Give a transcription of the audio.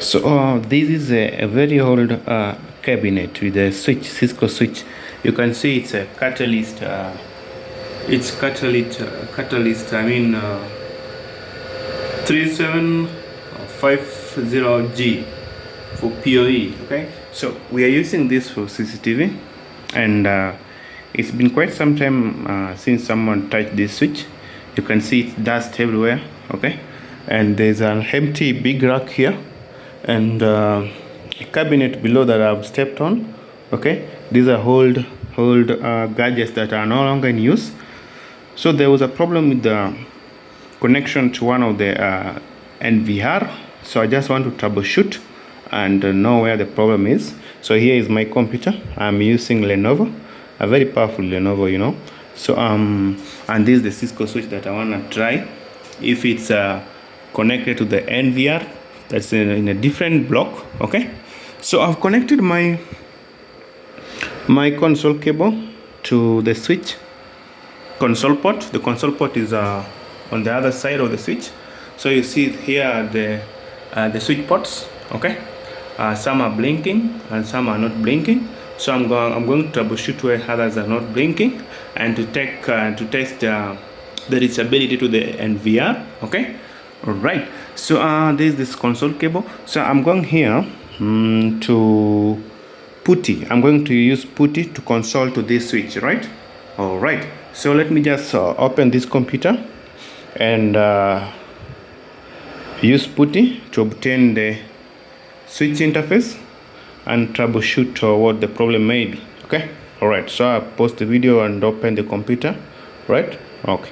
So this is a very old cabinet with a switch, Cisco switch. You can see it's a catalyst. It's catalyst. I mean 3750G for PoE. Okay, so we are using this for CCTV, and it's been quite some time since someone touched this switch. You can see it's dust everywhere. Okay, and there's an empty big rack here, and a cabinet below that I've stepped on. Okay, these are old gadgets that are no longer in use. So there was a problem with the connection to one of the NVR. So I just want to troubleshoot and know where the problem is. So here is my computer. I'm using Lenovo, a very powerful Lenovo, you know. So and this is the Cisco switch that I want to try if it's connected to the NVR that's in a different block. Okay, so I've connected my console cable to the switch console port. The console port is on the other side of the switch. So you see here the switch ports. Okay, some are blinking and some are not blinking. So I'm going to troubleshoot where others are not blinking, and to test the reachability to the NVR. Okay, all right. So there's this console cable. So I'm going here to PuTTY. I'm going to use PuTTY to console to this switch, right? All right. So let me just open this computer and use PuTTY to obtain the switch interface and troubleshoot what the problem may be. Okay. All right. So I pause the video and open the computer, right? Okay.